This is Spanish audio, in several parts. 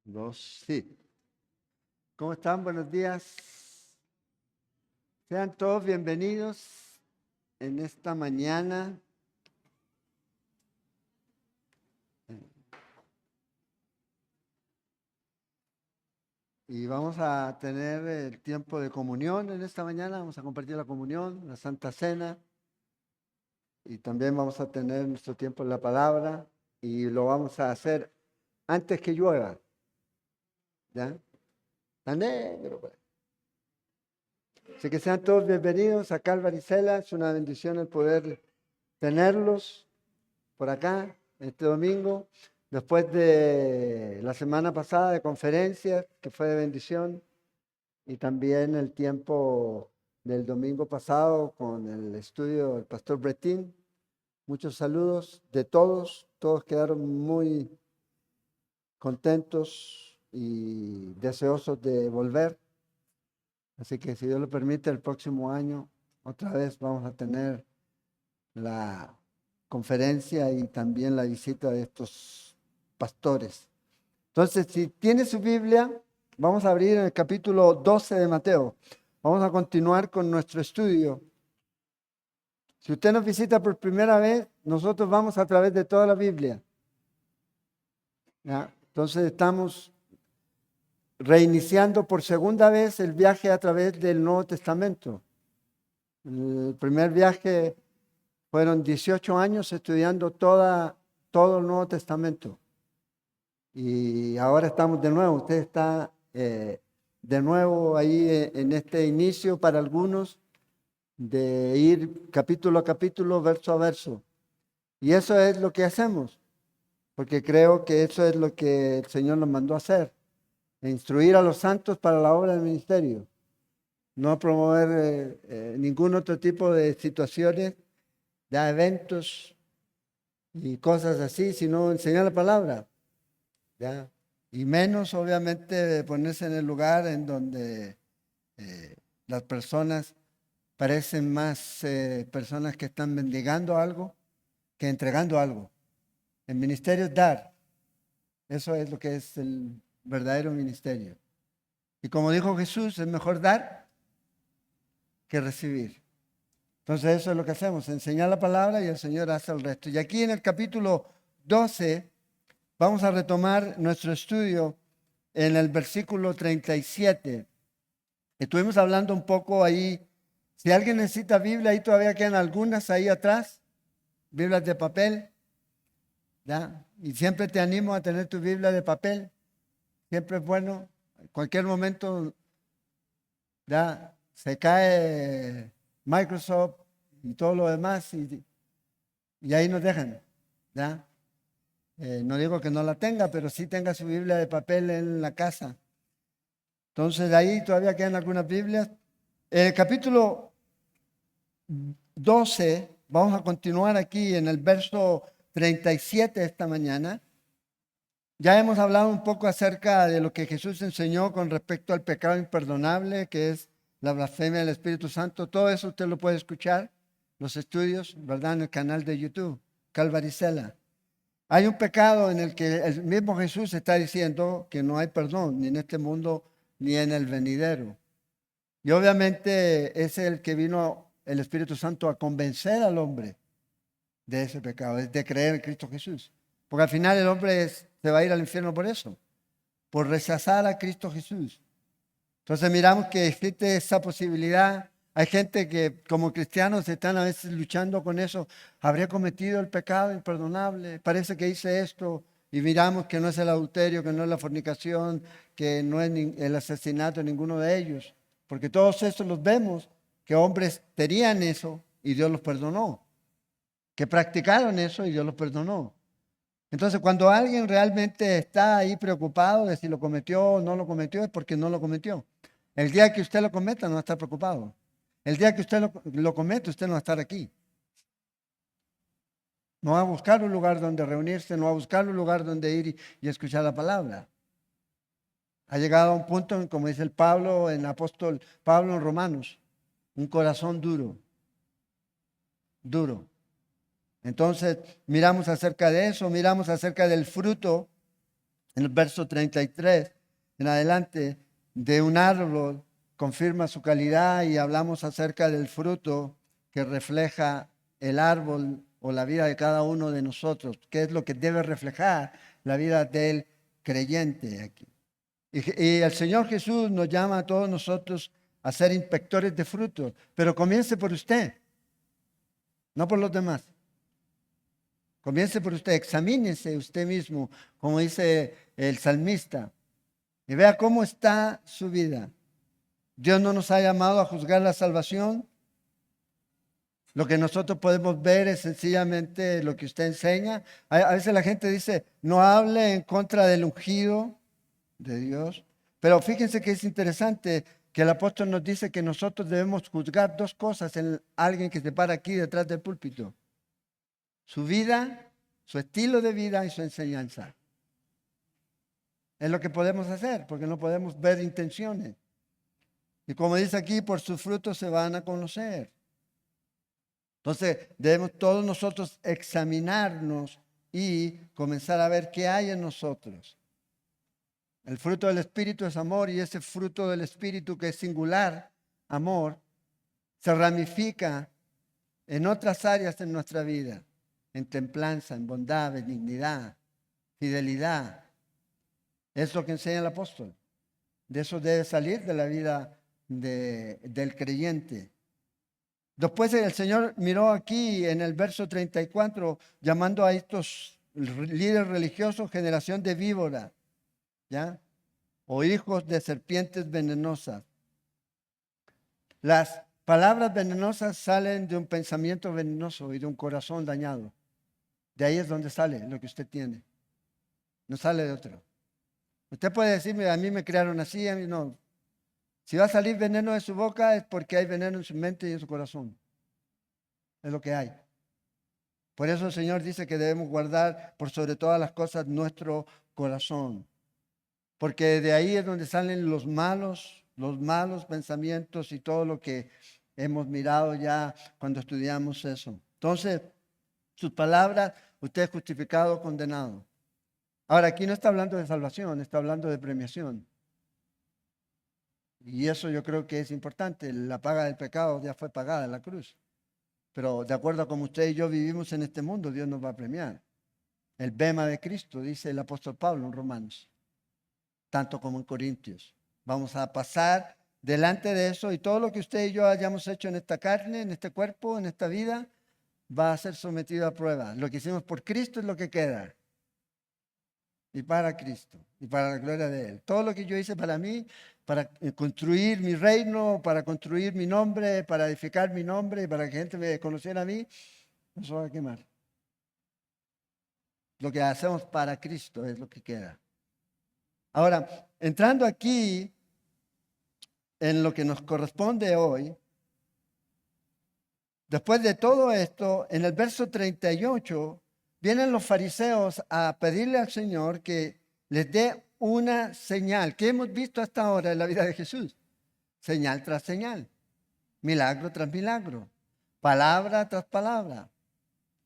Dos, sí. ¿Cómo están? Buenos días. Sean todos bienvenidos en esta mañana. Y vamos a tener el tiempo de comunión en esta mañana. Vamos a compartir la comunión, la Santa Cena. Y también vamos a tener nuestro tiempo en la palabra. Y lo vamos a hacer antes que llueva. ¿Ya? Está negro, pues. Así que sean todos bienvenidos acá al Varicela. Es una bendición el poder tenerlos por acá este domingo, después de la semana pasada de conferencias, que fue de bendición, y también el tiempo del domingo pasado con el estudio del pastor Bretín. Muchos saludos de todos, todos quedaron muy contentos y deseosos de volver. Así que si Dios lo permite, el próximo año otra vez vamos a tener la conferencia y también la visita de estos pastores. Entonces, si tiene su Biblia, vamos a abrir en el capítulo 12 de Mateo. Vamos a continuar con nuestro estudio. Si usted nos visita por primera vez, nosotros vamos a través de toda la Biblia. ¿Ya? Entonces estamos reiniciando por segunda vez el viaje a través del Nuevo Testamento. El primer viaje fueron 18 años estudiando todo el Nuevo Testamento. Y ahora estamos de nuevo. Usted está de nuevo ahí en este inicio para algunos de ir capítulo a capítulo, verso a verso. Y eso es lo que hacemos, porque creo que eso es lo que el Señor nos mandó a hacer, instruir a los santos para la obra del ministerio, no promover ningún otro tipo de situaciones, de eventos y cosas así, sino enseñar la palabra. ¿Ya? Y menos, obviamente, ponerse en el lugar en donde las personas parecen más personas que están mendigando algo que entregando algo. El ministerio es dar. Eso es lo que es el verdadero ministerio. Y como dijo Jesús, es mejor dar que recibir. Entonces eso es lo que hacemos, enseñar la palabra y el Señor hace el resto. Y aquí en el capítulo 12 vamos a retomar nuestro estudio en el versículo 37. Estuvimos hablando un poco ahí. Si alguien necesita Biblia, ahí todavía quedan algunas ahí atrás, Biblias de papel. ¿Ya? Y siempre te animo a tener tu Biblia de papel. Siempre es bueno. En cualquier momento ya se cae Microsoft y todo lo demás y ahí nos dejan. ¿Ya? No digo que no la tenga, pero sí tenga su Biblia de papel en la casa. Entonces ahí todavía quedan algunas Biblias. El capítulo 12, vamos a continuar aquí en el verso 37 esta mañana. Ya hemos hablado un poco acerca de lo que Jesús enseñó con respecto al pecado imperdonable, que es la blasfemia del Espíritu Santo. Todo eso usted lo puede escuchar, los estudios, ¿verdad? En el canal de YouTube, Calvaricela. Hay un pecado en el que el mismo Jesús está diciendo que no hay perdón, ni en este mundo, ni en el venidero. Y obviamente es el que vino el Espíritu Santo a convencer al hombre de ese pecado, es de creer en Cristo Jesús. Porque al final el hombre se va a ir al infierno por eso, por rechazar a Cristo Jesús. Entonces miramos que existe esa posibilidad. Hay gente que como cristianos están a veces luchando con eso. ¿Habría cometido el pecado imperdonable? Parece que hice esto y miramos que no es el adulterio, que no es la fornicación, que no es el asesinato, ninguno de ellos. Porque todos esos los vemos, que hombres tenían eso y Dios los perdonó. Que practicaron eso y Dios los perdonó. Entonces, cuando alguien realmente está ahí preocupado de si lo cometió o no lo cometió, es porque no lo cometió. El día que usted lo cometa, no va a estar preocupado. El día que usted lo comete, usted no va a estar aquí. No va a buscar un lugar donde reunirse, no va a buscar un lugar donde ir y escuchar la palabra. Ha llegado a un punto, como dice el Pablo, en apóstol Pablo en Romanos, un corazón duro, duro. Entonces, miramos acerca de eso, miramos acerca del fruto En el verso 33 en adelante, de un árbol confirma su calidad y hablamos acerca del fruto que refleja el árbol o la vida de cada uno de nosotros, qué es lo que debe reflejar la vida del creyente aquí. Y el Señor Jesús nos llama a todos nosotros a ser inspectores de frutos, pero comience por usted, no por los demás. Comience por usted, examínese usted mismo, como dice el salmista, y vea cómo está su vida. Dios no nos ha llamado a juzgar la salvación. Lo que nosotros podemos ver es sencillamente lo que usted enseña. A veces la gente dice, no hable en contra del ungido de Dios. Pero fíjense que es interesante que el apóstol nos dice que nosotros debemos juzgar dos cosas en alguien que se para aquí detrás del púlpito: su vida, su estilo de vida y su enseñanza. Es lo que podemos hacer, porque no podemos ver intenciones. Y como dice aquí, por sus frutos se van a conocer. Entonces, debemos todos nosotros examinarnos y comenzar a ver qué hay en nosotros. El fruto del Espíritu es amor, y ese fruto del Espíritu, que es singular, amor, se ramifica en otras áreas de nuestra vida, en templanza, en bondad, benignidad, fidelidad. Es lo que enseña el apóstol. De eso debe salir de la vida del creyente. Después el Señor miró aquí en el verso 34, llamando a estos líderes religiosos generación de víbora, ¿ya? O hijos de serpientes venenosas. Las palabras venenosas salen de un pensamiento venenoso y de un corazón dañado. De ahí es donde sale lo que usted tiene. No sale de otro. Usted puede decirme, a mí me crearon así, a mí no. Si va a salir veneno de su boca es porque hay veneno en su mente y en su corazón. Es lo que hay. Por eso el Señor dice que debemos guardar por sobre todas las cosas nuestro corazón. Porque de ahí es donde salen los malos pensamientos y todo lo que hemos mirado ya cuando estudiamos eso. Entonces, sus palabras, usted es justificado, condenado. Ahora, aquí no está hablando de salvación, está hablando de premiación. Y eso yo creo que es importante. La paga del pecado ya fue pagada en la cruz. Pero de acuerdo a como usted y yo vivimos en este mundo, Dios nos va a premiar. El bema de Cristo, dice el apóstol Pablo en Romanos, tanto como en Corintios. Vamos a pasar delante de eso, y todo lo que usted y yo hayamos hecho en esta carne, en este cuerpo, en esta vida, va a ser sometido a prueba. Lo que hicimos por Cristo es lo que queda. Y para Cristo, y para la gloria de Él. Todo lo que yo hice para mí, para construir mi reino, para construir mi nombre, para edificar mi nombre, para que gente me conociera a mí, eso va a quemar. Lo que hacemos para Cristo es lo que queda. Ahora, entrando aquí en lo que nos corresponde hoy, después de todo esto, en el verso 38, vienen los fariseos a pedirle al Señor que les dé una señal. ¿Qué hemos visto hasta ahora en la vida de Jesús? Señal tras señal, milagro tras milagro, palabra tras palabra.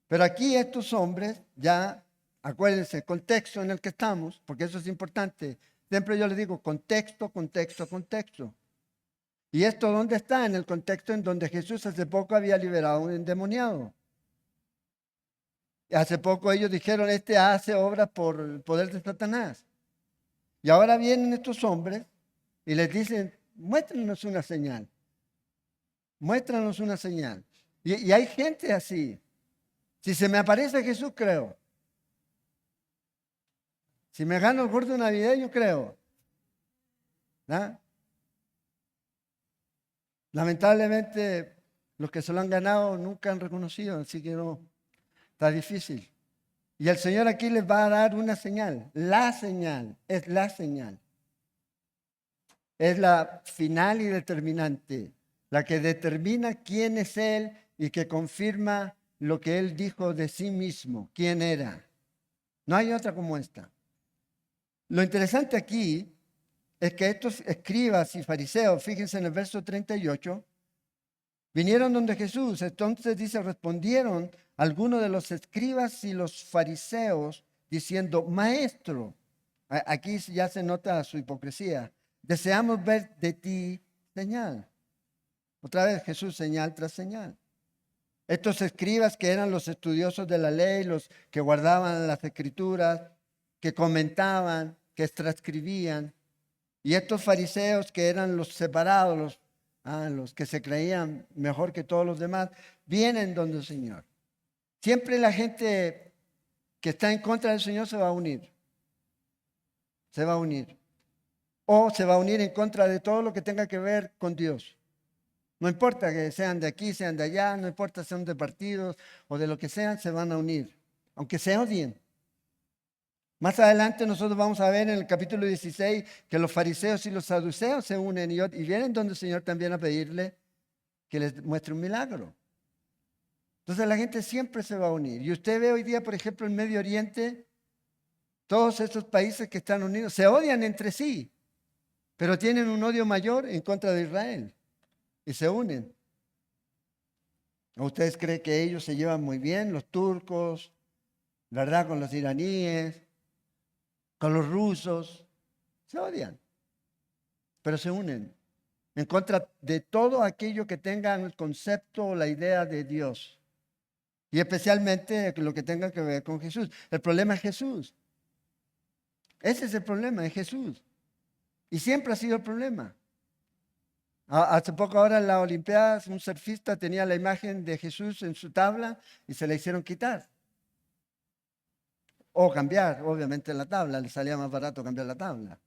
Pero aquí estos hombres, ya acuérdense, el contexto en el que estamos, porque eso es importante. Siempre yo les digo contexto, contexto, contexto. ¿Y esto dónde está? En el contexto en donde Jesús hace poco había liberado a un endemoniado. Hace poco ellos dijeron, este hace obras por el poder de Satanás. Y ahora vienen estos hombres y les dicen, muéstranos una señal. Muéstranos una señal. Y hay gente así. Si se me aparece Jesús, creo. Si me gano el gordo navideño, creo. ¿Ah? Lamentablemente, los que se lo han ganado nunca han reconocido, así que no, está difícil. Y el Señor aquí les va a dar una señal. La señal, es la señal. Es la final y determinante, la que determina quién es Él y que confirma lo que Él dijo de sí mismo, quién era. No hay otra como esta. Lo interesante aquí es que estos escribas y fariseos, fíjense en el verso 38, vinieron donde Jesús. Entonces dice, respondieron algunos de los escribas y los fariseos diciendo, Maestro, Aquí ya se nota su hipocresía. Deseamos ver de ti señal. Otra vez Jesús, señal tras señal. Estos escribas que eran los estudiosos de la ley, los que guardaban las escrituras, que comentaban, que transcribían, y estos fariseos que eran los separados, los que se creían mejor que todos los demás, vienen donde el Señor. Siempre la gente que está en contra del Señor se va a unir. Se va a unir. O se va a unir en contra de todo lo que tenga que ver con Dios. No importa que sean de aquí, sean de allá, no importa si son de partidos o de lo que sean, se van a unir, aunque se odien. Más adelante nosotros vamos a ver en el capítulo 16 que los fariseos y los saduceos se unen y vienen donde el Señor también a pedirle que les muestre un milagro. Entonces la gente siempre se va a unir. Y usted ve hoy día, por ejemplo, en Medio Oriente, todos estos países que están unidos se odian entre sí, pero tienen un odio mayor en contra de Israel y se unen. ¿O ustedes creen que ellos se llevan muy bien, los turcos, verdad, con los iraníes, con los rusos? Se odian, pero se unen en contra de todo aquello que tenga el concepto o la idea de Dios. Y especialmente lo que tenga que ver con Jesús. El problema es Jesús. Ese es el problema, es Jesús. Y siempre ha sido el problema. Hace poco ahora en las Olimpiadas un surfista tenía la imagen de Jesús en su tabla y se la hicieron quitar. O cambiar, obviamente, la tabla. Le salía más barato cambiar la tabla.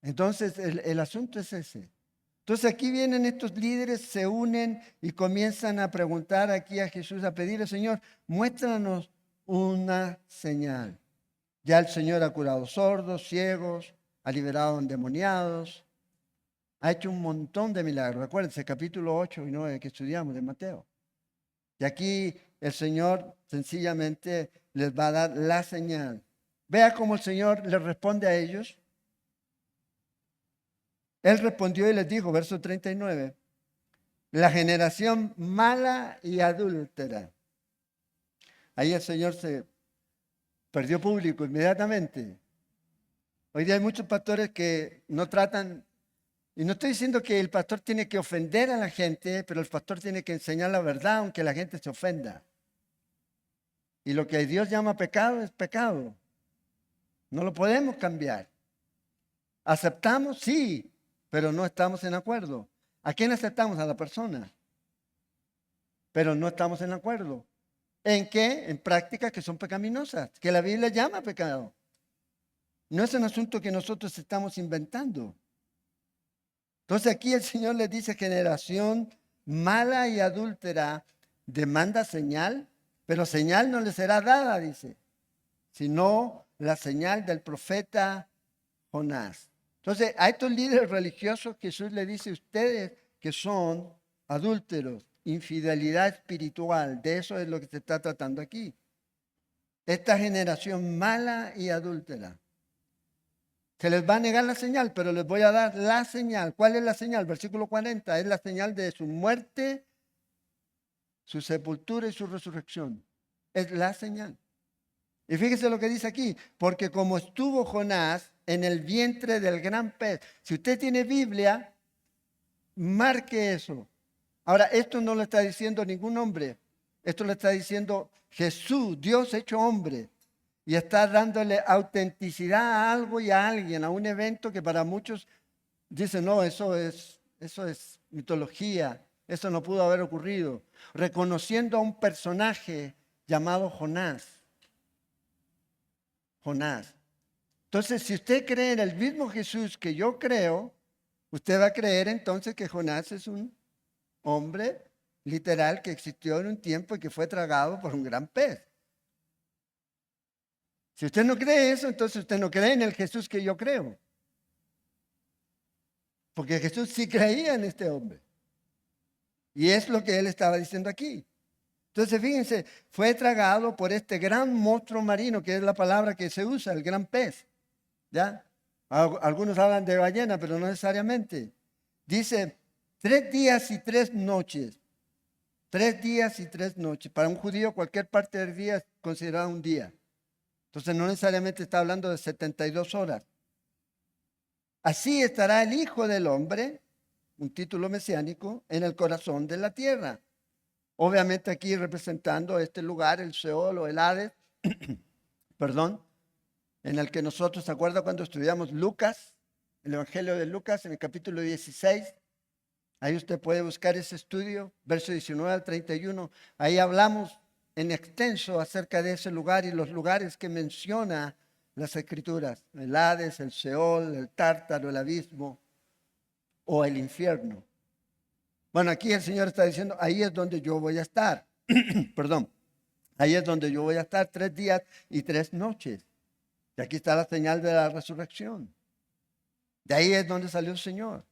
Entonces el asunto es ese. Entonces aquí vienen estos líderes, se unen y comienzan a preguntar aquí a Jesús, a pedirle, Señor, muéstranos una señal. Ya el Señor ha curado sordos, ciegos, ha liberado endemoniados, ha hecho un montón de milagros. Acuérdense, capítulo 8 y 9 que estudiamos de Mateo. Y aquí el Señor sencillamente les va a dar la señal. Vea cómo el Señor les responde a ellos. Él respondió y les dijo, verso 39, la generación mala y adúltera. Ahí el Señor se perdió público inmediatamente. Hoy día hay muchos pastores que no tratan, y no estoy diciendo que el pastor tiene que ofender a la gente, pero el pastor tiene que enseñar la verdad aunque la gente se ofenda. Y lo que Dios llama pecado es pecado. No lo podemos cambiar. ¿Aceptamos? Sí, pero no estamos en acuerdo. ¿A quién aceptamos? A la persona. Pero no estamos en acuerdo. ¿En qué? En prácticas que son pecaminosas, que la Biblia llama pecado. No es un asunto que nosotros estamos inventando. Entonces aquí el Señor les dice, generación mala y adúltera demanda señal, pero señal no le será dada, dice, sino la señal del profeta Jonás. Entonces a estos líderes religiosos Jesús le dice, ustedes que son adúlteros, infidelidad espiritual, de eso es lo que se está tratando aquí. Esta generación mala y adúltera. Se les va a negar la señal, pero les voy a dar la señal. ¿Cuál es la señal? Versículo 40, es la señal de su muerte, su sepultura y su resurrección. Es la señal. Y fíjese lo que dice aquí, porque como estuvo Jonás en el vientre del gran pez. Si usted tiene Biblia, marque eso. Ahora, esto no lo está diciendo ningún hombre. Esto lo está diciendo Jesús, Dios hecho hombre. Y está dándole autenticidad a algo y a alguien, a un evento que para muchos dicen, no, eso es mitología, eso no pudo haber ocurrido. Reconociendo a un personaje llamado Jonás. Jonás. Entonces, si usted cree en el mismo Jesús que yo creo, usted va a creer entonces que Jonás es un hombre literal que existió en un tiempo y que fue tragado por un gran pez. Si usted no cree eso, entonces usted no cree en el Jesús que yo creo. Porque Jesús sí creía en este hombre. Y es lo que él estaba diciendo aquí. Entonces, fíjense, fue tragado por este gran monstruo marino, que es la palabra que se usa, el gran pez. ¿Ya? Algunos hablan de ballena, pero no necesariamente. Dice, 3 días y 3 noches. 3 días y 3 noches. Para un judío, cualquier parte del día es considerada un día. Entonces no necesariamente está hablando de 72 horas. Así estará el Hijo del Hombre, un título mesiánico, en el corazón de la tierra. Obviamente aquí representando este lugar, el Seol o el Hades, perdón, en el que nosotros, ¿se acuerda cuando estudiamos Lucas, el Evangelio de Lucas en el capítulo 16? Ahí usted puede buscar ese estudio, verso 19 al 31. Ahí hablamos en extenso acerca de ese lugar y los lugares que menciona las Escrituras. El Hades, el Seol, el Tártaro, el abismo o el infierno. Bueno, aquí el Señor está diciendo, ahí es donde yo voy a estar. Perdón. Ahí es donde yo voy a estar 3 días y 3 noches. Y aquí está la señal de la resurrección. De ahí es donde salió el Señor.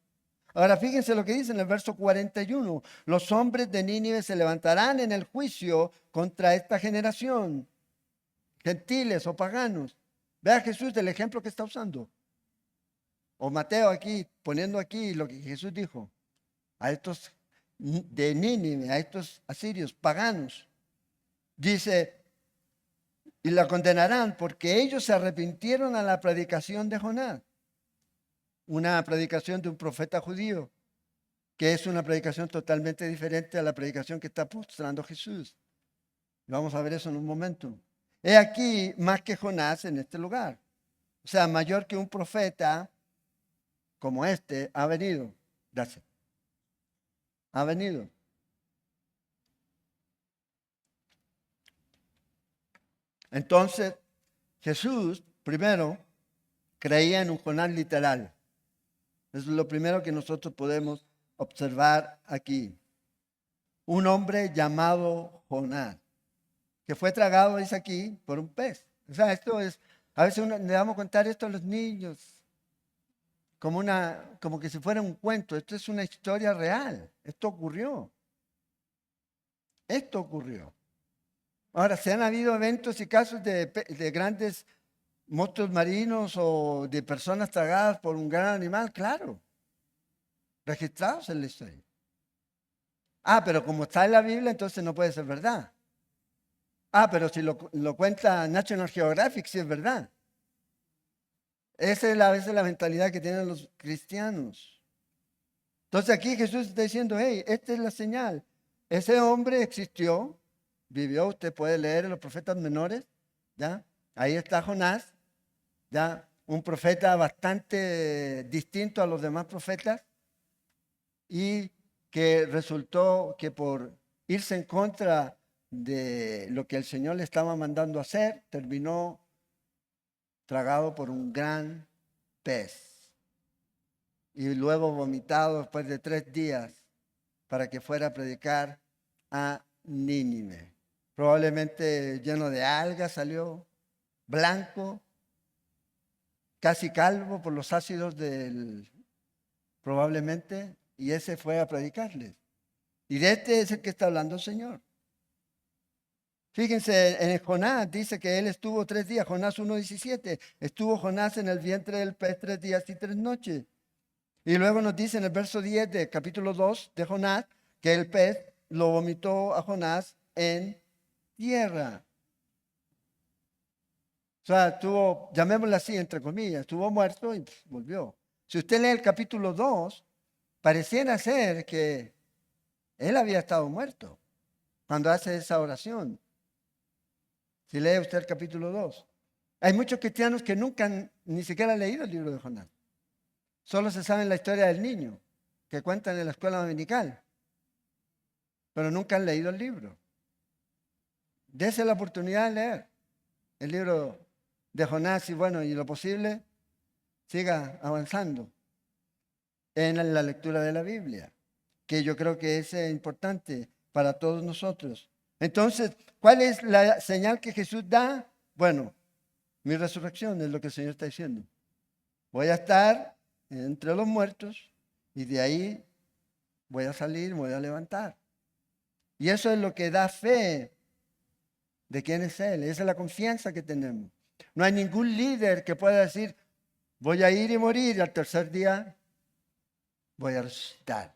Ahora fíjense lo que dice en el verso 41. Los hombres de Nínive se levantarán en el juicio contra esta generación, gentiles o paganos. Vea Jesús el ejemplo que está usando. O Mateo aquí, poniendo aquí lo que Jesús dijo. A estos de Nínive, a estos asirios, paganos. Dice, y la condenarán porque ellos se arrepintieron a la predicación de Jonás. Una predicación de un profeta judío, que es una predicación totalmente diferente a la predicación que está mostrando Jesús. Vamos a ver eso en un momento. He aquí más que Jonás en este lugar. O sea, mayor que un profeta como este ha venido. Gracias. Ha venido. Entonces, Jesús primero creía en un Jonás literal. Eso es lo primero que nosotros podemos observar aquí. Un hombre llamado Jonás, que fue tragado, dice aquí, por un pez. O sea, esto es, a veces le damos a contar esto a los niños, como que si fuera un cuento. Esto es una historia real. Esto ocurrió. Esto ocurrió. Ahora, ¿se han habido eventos y casos de grandes monstruos marinos o de personas tragadas por un gran animal? Claro, registrados en la historia. Ah, pero como está en la Biblia, entonces no puede ser verdad. Ah, pero si lo cuenta National Geographic, sí es verdad. Esa es a veces la mentalidad que tienen los cristianos. Entonces aquí Jesús está diciendo, hey, esta es la señal. Ese hombre existió, vivió, usted puede leer en los profetas menores, ¿ya? Ahí está Jonás, ¿ya? Un profeta bastante distinto a los demás profetas y que resultó que por irse en contra de lo que el Señor le estaba mandando hacer, terminó tragado por un gran pez y luego vomitado después de 3 días para que fuera a predicar a Nínive. Probablemente lleno de algas salió, blanco, casi calvo por los ácidos probablemente, y ese fue a predicarles. Y de este es el que está hablando el Señor. Fíjense, en el Jonás dice que él estuvo 3 días, Jonás 1:17, estuvo Jonás en el vientre del pez 3 días y 3 noches. Y luego nos dice en el verso 10 del capítulo 2 de Jonás que el pez lo vomitó a Jonás en tierra. O sea, estuvo, llamémoslo así, entre comillas, estuvo muerto y volvió. Si usted lee el capítulo 2, pareciera ser que él había estado muerto cuando hace esa oración. Si lee usted el capítulo 2. Hay muchos cristianos que nunca ni siquiera han leído el libro de Jonás. Solo se sabe la historia del niño que cuentan en la escuela dominical, pero nunca han leído el libro. Dese la oportunidad de leer el libro de Jonás y bueno, y lo posible, siga avanzando en la lectura de la Biblia, que yo creo que es importante para todos nosotros. Entonces, ¿cuál es la señal que Jesús da? Bueno, mi resurrección es lo que el Señor está diciendo. Voy a estar entre los muertos y de ahí voy a salir, me voy a levantar. Y eso es lo que da fe de quién es Él. Esa es la confianza que tenemos. No hay ningún líder que pueda decir, voy a ir y morir y al tercer día voy a resucitar.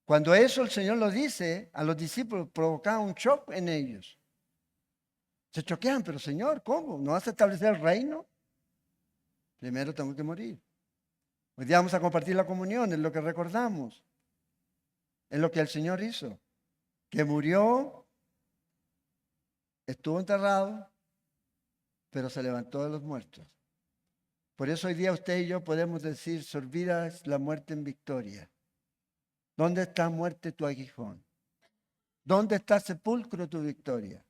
Cuando eso el Señor lo dice a los discípulos, provocaba un shock en ellos. Se choquean, pero Señor, ¿cómo? ¿No vas a establecer el reino? Primero tengo que morir. Hoy día vamos a compartir la comunión, es lo que recordamos, es lo que el Señor hizo, que murió, estuvo enterrado, pero se levantó de los muertos. Por eso hoy día usted y yo podemos decir, sorbida es la muerte en victoria. ¿Dónde está muerte tu aguijón? ¿Dónde está sepulcro tu victoria?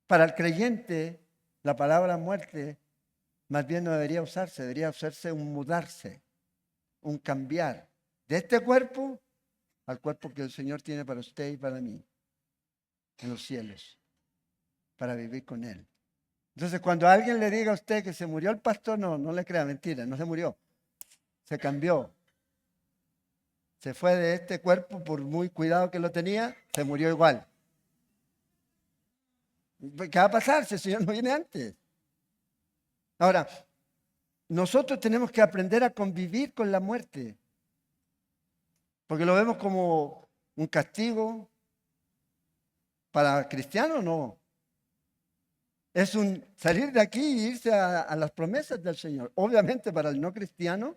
Para el creyente, la palabra muerte más bien no debería usarse un mudarse, un cambiar de este cuerpo al cuerpo que el Señor tiene para usted y para mí en los cielos, para vivir con Él. Entonces, cuando alguien le diga a usted que se murió el pastor, no le crea, mentira, no se murió, se cambió. Se fue de este cuerpo por muy cuidado que lo tenía, se murió igual. ¿Qué va a pasar si el Señor no viene antes? Ahora, nosotros tenemos que aprender a convivir con la muerte, porque lo vemos como un castigo. Para cristianos no. Es un salir de aquí e irse a las promesas del Señor. Obviamente para el no cristiano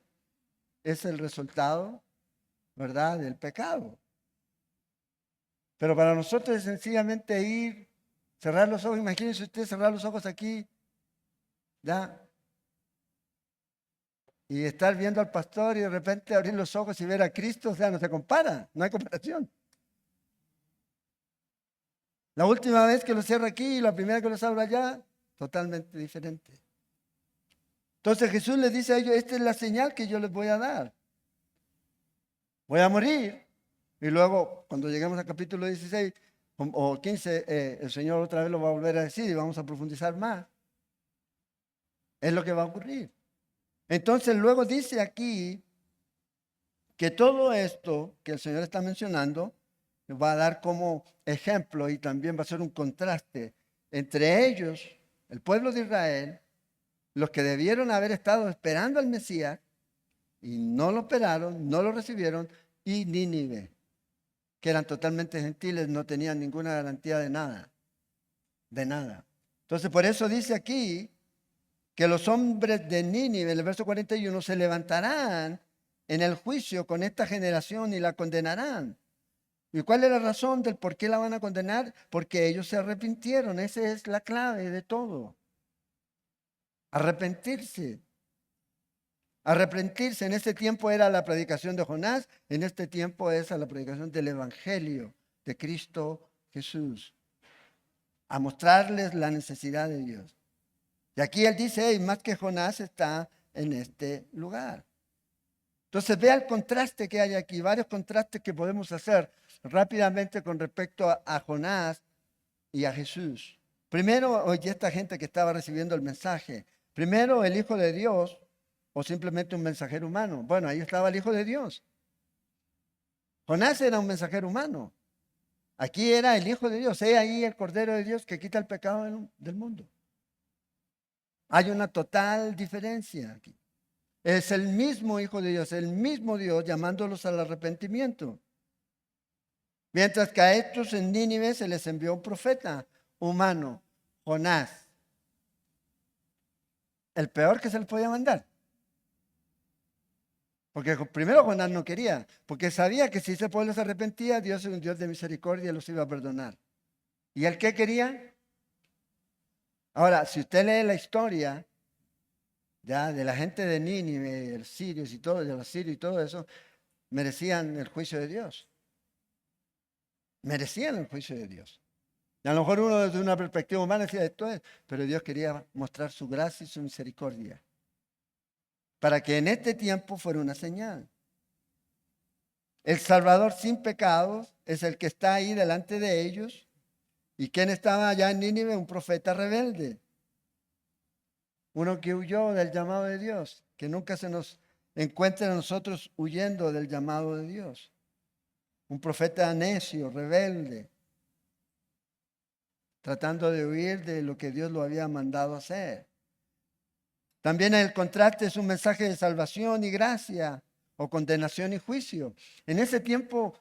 es el resultado, ¿verdad?, del pecado. Pero para nosotros es sencillamente ir, cerrar los ojos. Imagínense usted cerrar los ojos aquí, ¿ya? Y estar viendo al pastor y de repente abrir los ojos y ver a Cristo, o sea, no se compara, no hay comparación. La última vez que lo cierro aquí y la primera que los abro allá, totalmente diferente. Entonces Jesús les dice a ellos, esta es la señal que yo les voy a dar. Voy a morir. Y luego, cuando lleguemos al capítulo 16 o 15, el Señor otra vez lo va a volver a decir y vamos a profundizar más. Es lo que va a ocurrir. Entonces luego dice aquí que todo esto que el Señor está mencionando va a dar como ejemplo y también va a ser un contraste entre ellos, el pueblo de Israel, los que debieron haber estado esperando al Mesías y no lo esperaron, no lo recibieron, y Nínive, que eran totalmente gentiles, no tenían ninguna garantía de nada, de nada. Entonces por eso dice aquí que los hombres de Nínive, en el verso 41, se levantarán en el juicio con esta generación y la condenarán. ¿Y cuál es la razón del por qué la van a condenar? Porque ellos se arrepintieron. Esa es la clave de todo. Arrepentirse. Arrepentirse. En este tiempo era la predicación de Jonás. En este tiempo es la predicación del Evangelio de Cristo Jesús. A mostrarles la necesidad de Dios. Y aquí él dice, hey, más que Jonás está en este lugar. Entonces vea el contraste que hay aquí, varios contrastes que podemos hacer rápidamente con respecto a Jonás y a Jesús. Primero, oye, esta gente que estaba recibiendo el mensaje. Primero, el Hijo de Dios o simplemente un mensajero humano. Bueno, ahí estaba el Hijo de Dios. Jonás era un mensajero humano. Aquí era el Hijo de Dios. He ahí el Cordero de Dios que quita el pecado del mundo. Hay una total diferencia aquí. Es el mismo Hijo de Dios, el mismo Dios llamándolos al arrepentimiento. Mientras que a estos en Nínive se les envió un profeta humano, Jonás. El peor que se les podía mandar. Porque primero Jonás no quería, porque sabía que si ese pueblo se arrepentía, Dios es un Dios de misericordia y los iba a perdonar. ¿Y él qué quería? Ahora, si usted lee la historia ya de la gente de Nínive, los sirios y todo, de los sirios y todo eso, merecían el juicio de Dios. Merecían el juicio de Dios. Y a lo mejor uno desde una perspectiva humana decía esto es, pero Dios quería mostrar su gracia y su misericordia para que en este tiempo fuera una señal. El Salvador sin pecados es el que está ahí delante de ellos. ¿Y quién estaba allá en Nínive? Un profeta rebelde. Uno que huyó del llamado de Dios, que nunca se nos encuentre a nosotros huyendo del llamado de Dios. Un profeta necio, rebelde, tratando de huir de lo que Dios lo había mandado hacer. También el contraste es un mensaje de salvación y gracia, o condenación y juicio. En ese tiempo,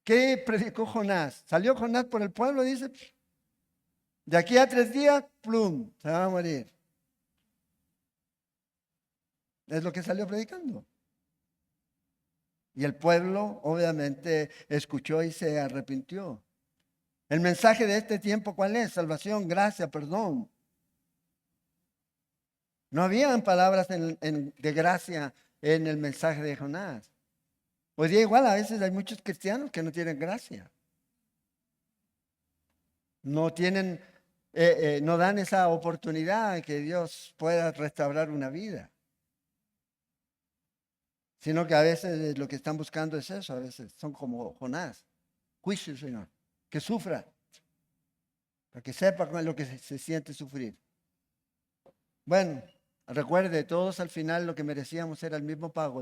¿qué predicó Jonás? ¿Salió Jonás por el pueblo? Dice, De aquí a 3 días, plum, se va a morir. Es lo que salió predicando. Y el pueblo obviamente escuchó y se arrepintió. El mensaje de este tiempo, ¿cuál es? Salvación, gracia, perdón. No habían palabras de gracia en el mensaje de Jonás. Hoy día igual a veces hay muchos cristianos que no tienen gracia. No tienen, no dan esa oportunidad que Dios pueda restaurar una vida. Sino que a veces lo que están buscando es eso, a veces son como Jonás. Juicio, Señor, que sufra, para que sepa con lo que se siente sufrir. Bueno, recuerde, todos al final lo que merecíamos era el mismo pago,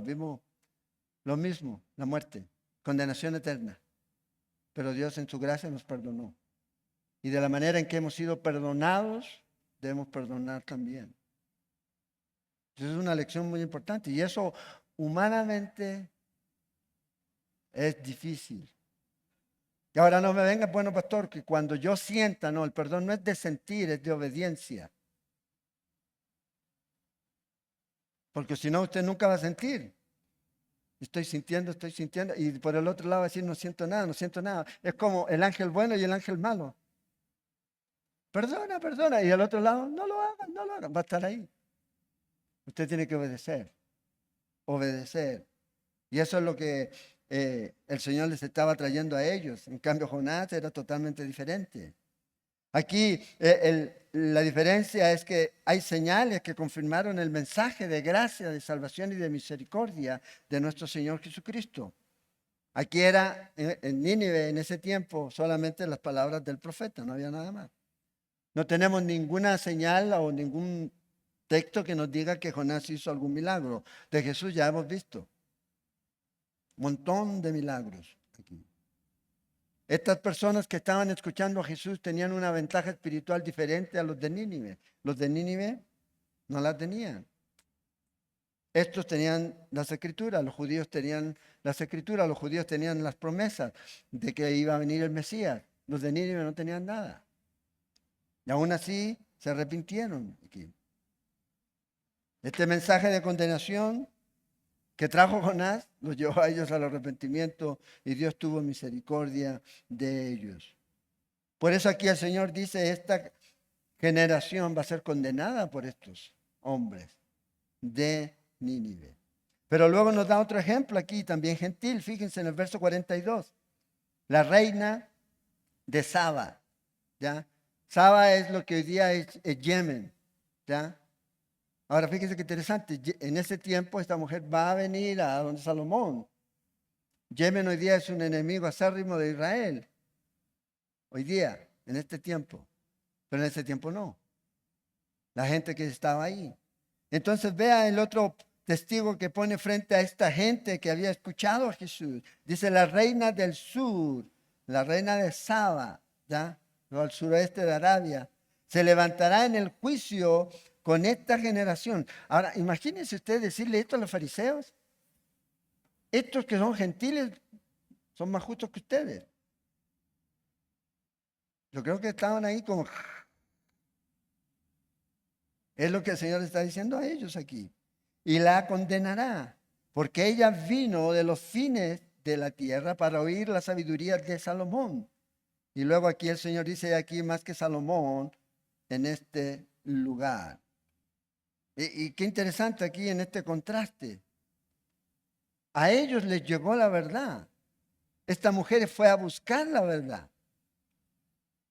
lo mismo, la muerte, condenación eterna. Pero Dios en su gracia nos perdonó. Y de la manera en que hemos sido perdonados, debemos perdonar también. Eso es una lección muy importante. Y eso humanamente es difícil. Y ahora no me venga, bueno, pastor, que cuando yo sienta, no, el perdón no es de sentir, es de obediencia. Porque si no, usted nunca va a sentir. Estoy sintiendo, y por el otro lado va a decir, no siento nada, no siento nada. Es como el ángel bueno y el ángel malo. Perdona, perdona. Y al otro lado, no lo hagan, no lo hagan. Va a estar ahí. Usted tiene que obedecer. Obedecer. Y eso es lo que el Señor les estaba trayendo a ellos. En cambio, Jonás era totalmente diferente. Aquí la diferencia es que hay señales que confirmaron el mensaje de gracia, de salvación y de misericordia de nuestro Señor Jesucristo. Aquí era en Nínive en ese tiempo solamente las palabras del profeta, no había nada más. No tenemos ninguna señal o ningún texto que nos diga que Jonás hizo algún milagro. De Jesús ya hemos visto un montón de milagros aquí. Estas personas que estaban escuchando a Jesús tenían una ventaja espiritual diferente a los de Nínive. Los de Nínive no la tenían. Estos tenían las escrituras, los judíos tenían las escrituras, los judíos tenían las promesas de que iba a venir el Mesías. Los de Nínive no tenían nada. Y aún así se arrepintieron aquí. Este mensaje de condenación que trajo Jonás los llevó a ellos al arrepentimiento y Dios tuvo misericordia de ellos. Por eso aquí el Señor dice, esta generación va a ser condenada por estos hombres de Nínive. Pero luego nos da otro ejemplo aquí, también gentil. Fíjense en el verso 42. La reina de Saba, ¿ya? Saba es lo que hoy día es Yemen, ¿ya? Ahora fíjense qué interesante. En ese tiempo esta mujer va a venir a donde Salomón. Yemen hoy día es un enemigo acérrimo de Israel. Hoy día, en este tiempo. Pero en ese tiempo no. La gente que estaba ahí. Entonces vea el otro testigo que pone frente a esta gente que había escuchado a Jesús. Dice la reina del sur, la reina de Saba, ¿ya? Al suroeste de Arabia, se levantará en el juicio con esta generación. Ahora, imagínense ustedes decirle esto a los fariseos. Estos que son gentiles son más justos que ustedes. Yo creo que estaban ahí como... Es lo que el Señor está diciendo a ellos aquí. Y la condenará, porque ella vino de los fines de la tierra para oír la sabiduría de Salomón. Y luego aquí el Señor dice, aquí más que Salomón en este lugar. Y qué interesante aquí en este contraste. A ellos les llegó la verdad. Esta mujer fue a buscar la verdad.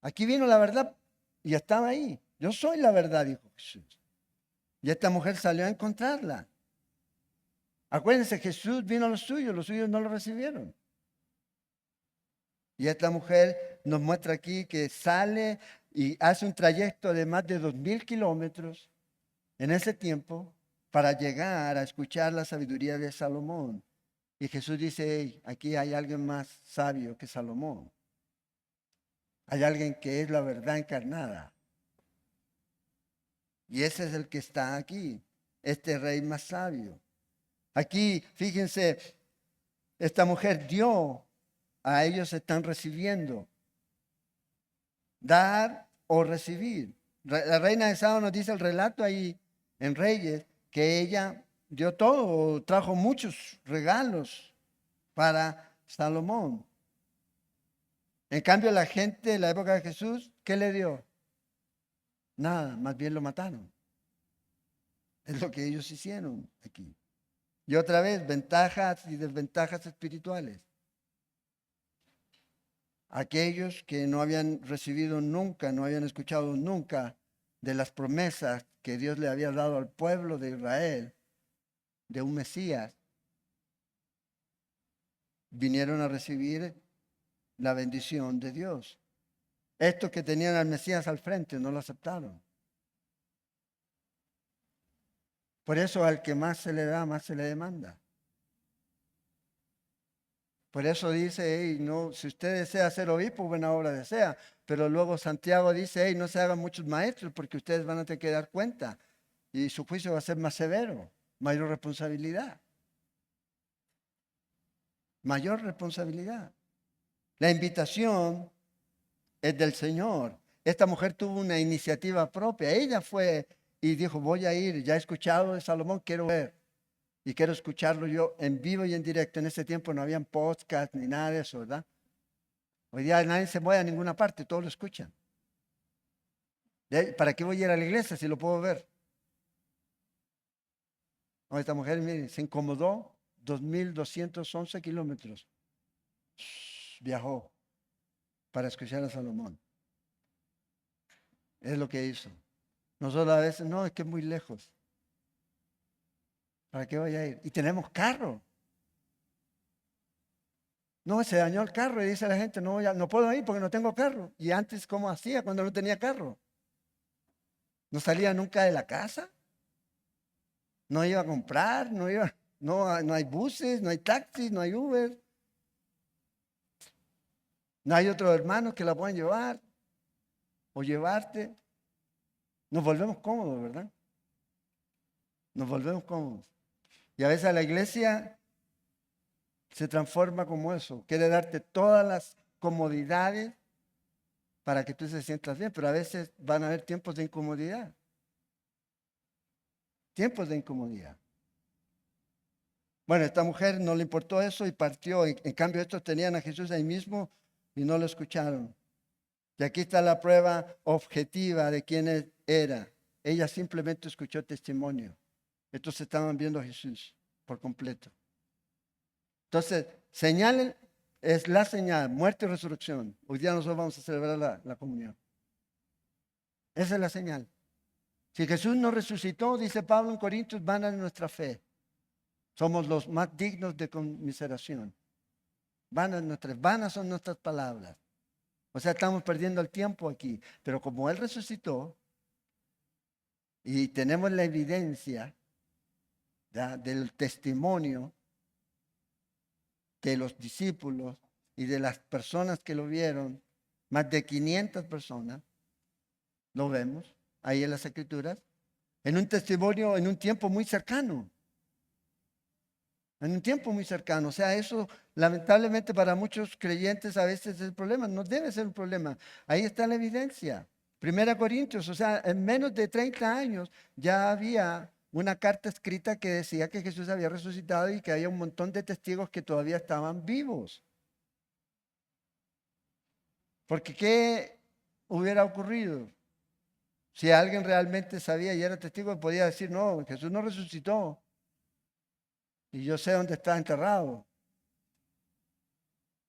Aquí vino la verdad y estaba ahí. Yo soy la verdad, dijo Jesús. Y esta mujer salió a encontrarla. Acuérdense, Jesús vino a los suyos no lo recibieron. Y esta mujer nos muestra aquí que sale y hace un trayecto de más de 2000 kilómetros en ese tiempo para llegar a escuchar la sabiduría de Salomón. Y Jesús dice, hey, aquí hay alguien más sabio que Salomón. Hay alguien que es la verdad encarnada. Y ese es el que está aquí, este rey más sabio. Aquí, fíjense, esta mujer dio, a ellos están recibiendo. Dar o recibir. La reina de Saba nos dice el relato ahí en Reyes que ella dio todo, trajo muchos regalos para Salomón. En cambio, la gente de la época de Jesús, ¿qué le dio? Nada, más bien lo mataron. Es lo que ellos hicieron aquí. Y otra vez, ventajas y desventajas espirituales. Aquellos que no habían recibido nunca, no habían escuchado nunca de las promesas que Dios le había dado al pueblo de Israel, de un Mesías, vinieron a recibir la bendición de Dios. Estos que tenían al Mesías al frente no lo aceptaron. Por eso al que más se le da, más se le demanda. Por eso dice, hey, no, si usted desea ser obispo, buena obra desea. Pero luego Santiago dice, hey, no se hagan muchos maestros porque ustedes van a tener que dar cuenta. Y su juicio va a ser más severo, mayor responsabilidad. Mayor responsabilidad. La invitación es del Señor. Esta mujer tuvo una iniciativa propia. Ella fue y dijo, voy a ir, ya he escuchado de Salomón, quiero ver. Y quiero escucharlo yo en vivo y en directo. En ese tiempo no habían podcast ni nada de eso, ¿verdad? Hoy día nadie se mueve a ninguna parte, todos lo escuchan. ¿Para qué voy a ir a la iglesia si lo puedo ver? Esta mujer, mire, se incomodó 2.211 kilómetros. Viajó para escuchar a Salomón. Es lo que hizo. Nosotros a veces, no, es que es muy lejos. ¿Para qué voy a ir? Y tenemos carro. No, se dañó el carro y dice la gente, no, ya no puedo ir porque no tengo carro. Y antes, ¿cómo hacía cuando no tenía carro? No salía nunca de la casa. No iba a comprar, no hay buses, no hay taxis, no hay Uber. No hay otros hermanos que la puedan llevar o llevarte. Nos volvemos cómodos, ¿verdad? Nos volvemos cómodos. Y a veces la iglesia se transforma como eso. Quiere darte todas las comodidades para que tú te sientas bien, pero a veces van a haber tiempos de incomodidad. Tiempos de incomodidad. Bueno, esta mujer no le importó eso y partió. En cambio, estos tenían a Jesús ahí mismo y no lo escucharon. Y aquí está la prueba objetiva de quién era. Ella simplemente escuchó testimonio. Estos estaban viendo a Jesús por completo. Entonces, señal es la señal, muerte y resurrección. Hoy día nosotros vamos a celebrar la comunión. Esa es la señal. Si Jesús no resucitó, dice Pablo en Corintios, vana es nuestra fe. Somos los más dignos de conmiseración. Vanas son nuestras palabras. O sea, estamos perdiendo el tiempo aquí. Pero como Él resucitó y tenemos la evidencia del testimonio de los discípulos y de las personas que lo vieron, más de 500 personas, lo vemos ahí en las Escrituras, en un testimonio, en un tiempo muy cercano. En un tiempo muy cercano. O sea, eso lamentablemente para muchos creyentes a veces es el problema. No debe ser un problema. Ahí está la evidencia. Primera Corintios, o sea, en menos de 30 años ya había una carta escrita que decía que Jesús había resucitado y que había un montón de testigos que todavía estaban vivos. Porque ¿qué hubiera ocurrido? Si alguien realmente sabía y era testigo, podía decir, no, Jesús no resucitó. Y yo sé dónde está enterrado.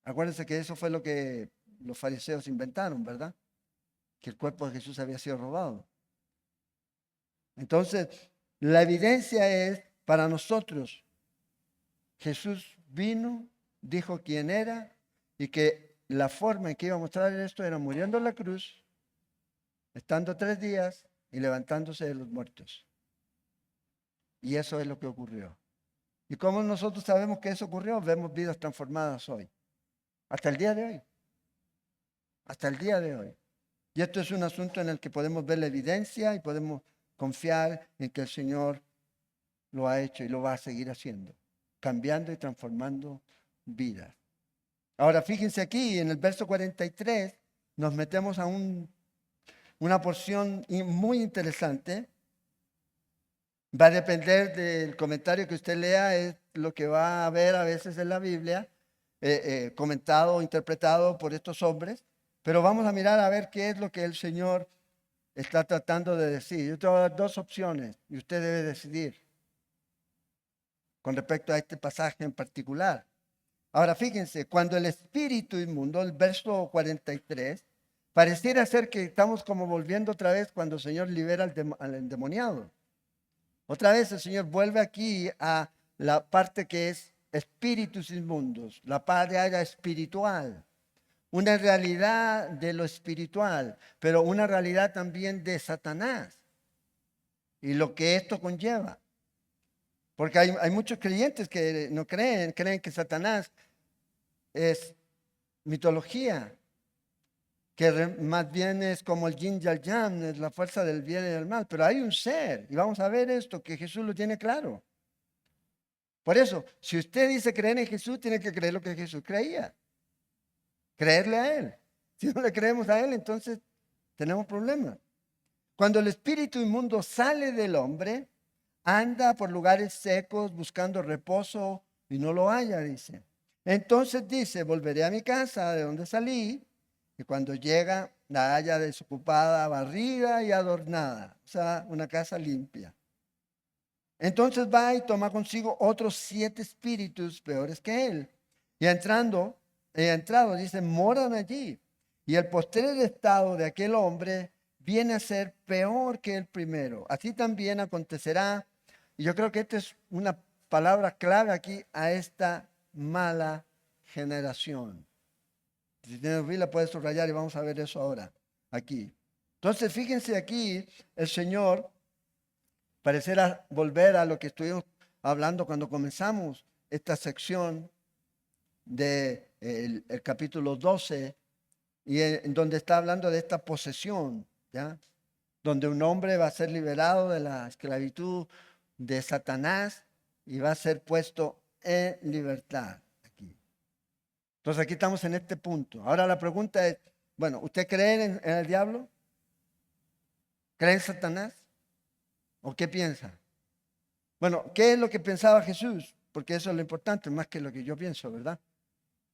Acuérdense que eso fue lo que los fariseos inventaron, ¿verdad? Que el cuerpo de Jesús había sido robado. Entonces, la evidencia es para nosotros. Jesús vino, dijo quién era y que la forma en que iba a mostrar esto era muriendo en la cruz, estando 3 días y levantándose de los muertos. Y eso es lo que ocurrió. ¿Y cómo nosotros sabemos que eso ocurrió? Vemos vidas transformadas hoy. Hasta el día de hoy. Hasta el día de hoy. Y esto es un asunto en el que podemos ver la evidencia y podemos confiar en que el Señor lo ha hecho y lo va a seguir haciendo, cambiando y transformando vidas. Ahora fíjense aquí, en el verso 43 nos metemos a un una porción muy interesante. Va a depender del comentario que usted lea, es lo que va a ver a veces en la Biblia, comentado o interpretado por estos hombres. Pero vamos a mirar a ver qué es lo que el Señor está tratando de decir. Yo te voy a dar dos opciones y usted debe decidir con respecto a este pasaje en particular. Ahora fíjense, cuando el espíritu inmundo, el verso 43, pareciera ser que estamos como volviendo otra vez cuando el Señor libera al endemoniado. Otra vez el Señor vuelve aquí a la parte que es espíritus inmundos, la parte espiritual, una realidad de lo espiritual, pero una realidad también de Satanás y lo que esto conlleva. Porque hay muchos creyentes que no creen que Satanás es mitología, que más bien es como el yin y el yang, es la fuerza del bien y del mal, pero hay un ser, y vamos a ver esto, que Jesús lo tiene claro. Por eso, si usted dice creer en Jesús, tiene que creer lo que Jesús creía, creerle a Él. Si no le creemos a Él, entonces tenemos problemas. Cuando el espíritu inmundo sale del hombre, anda por lugares secos buscando reposo y no lo halla, dice. Entonces dice, volveré a mi casa de donde salí, y cuando llega la halla desocupada, barrida y adornada, o sea, una casa limpia. Entonces va y toma consigo otros 7 espíritus peores que él, y entrado, dice, moran allí. Y el postrer estado de aquel hombre viene a ser peor que el primero. Así también acontecerá, y yo creo que esta es una palabra clave aquí, a esta mala generación. Si tienes Biblia, puedes subrayar y vamos a ver eso ahora, aquí. Entonces, fíjense aquí, el Señor pareciera volver a lo que estuvimos hablando cuando comenzamos esta sección del el capítulo 12, y en donde está hablando de esta posesión, ¿ya? Donde un hombre va a ser liberado de la esclavitud de Satanás y va a ser puesto en libertad. Entonces aquí estamos en este punto. Ahora la pregunta es, bueno, ¿usted cree en el diablo? ¿Cree en Satanás? ¿O qué piensa? Bueno, ¿qué es lo que pensaba Jesús? Porque eso es lo importante, más que lo que yo pienso, ¿verdad?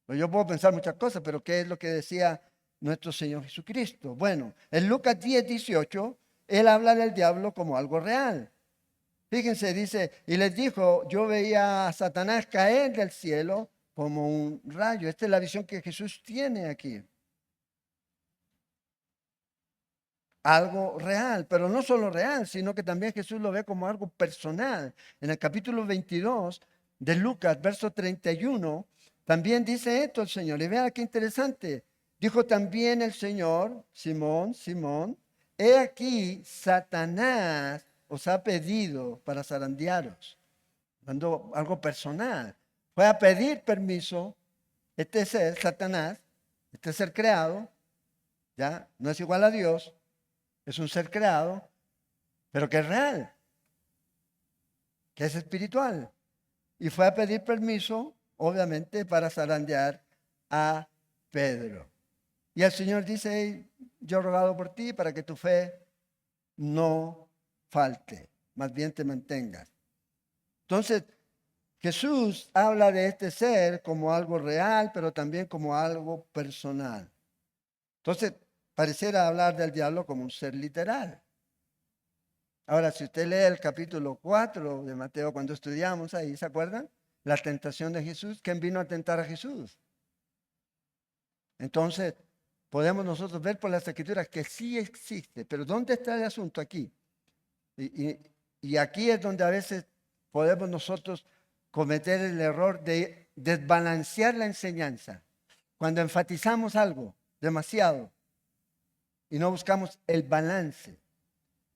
Pues yo puedo pensar muchas cosas, pero ¿qué es lo que decía nuestro Señor Jesucristo? Bueno, en Lucas 10:18, Él habla del diablo como algo real. Fíjense, dice, y les dijo, yo veía a Satanás caer del cielo como un rayo. Esta es la visión que Jesús tiene aquí. Algo real, pero no solo real, sino que también Jesús lo ve como algo personal. En el capítulo 22 de Lucas, verso 31, también dice esto el Señor. Y vea qué interesante. Dijo también el Señor, Simón, Simón, he aquí Satanás os ha pedido para zarandearos. Dando algo personal. Fue a pedir permiso, este ser, Satanás, este ser creado, ya no es igual a Dios, es un ser creado, pero que es real, que es espiritual. Y fue a pedir permiso, obviamente, para zarandear a Pedro. Y el Señor dice, hey, yo he rogado por ti para que tu fe no falte, más bien te mantengas. Entonces, Jesús habla de este ser como algo real, pero también como algo personal. Entonces, pareciera hablar del diablo como un ser literal. Ahora, si usted lee el capítulo 4 de Mateo, cuando estudiamos ahí, ¿se acuerdan? La tentación de Jesús. ¿Quién vino a tentar a Jesús? Entonces, podemos nosotros ver por las Escrituras que sí existe. Pero ¿dónde está el asunto aquí? Y aquí es donde a veces podemos nosotros cometer el error de desbalancear la enseñanza. Cuando enfatizamos algo demasiado y no buscamos el balance.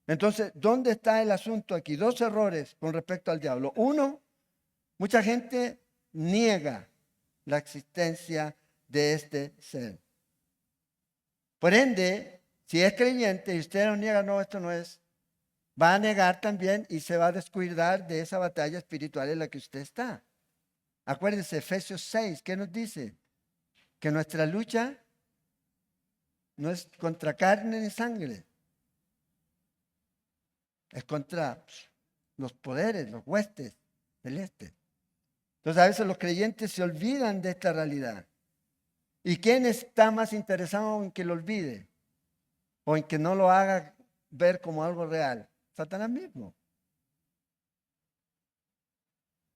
Entonces, ¿dónde está el asunto aquí? 2 errores con respecto al diablo. Uno, mucha gente niega la existencia de este ser. Por ende, si es creyente y usted no niega, no, esto no es, va a negar también y se va a descuidar de esa batalla espiritual en la que usted está. Acuérdense, Efesios 6, ¿qué nos dice? Que nuestra lucha no es contra carne ni sangre, es contra los poderes, los huestes celestes. Entonces a veces los creyentes se olvidan de esta realidad. ¿Y quién está más interesado en que lo olvide? O en que no lo haga ver como algo real. Satanás mismo.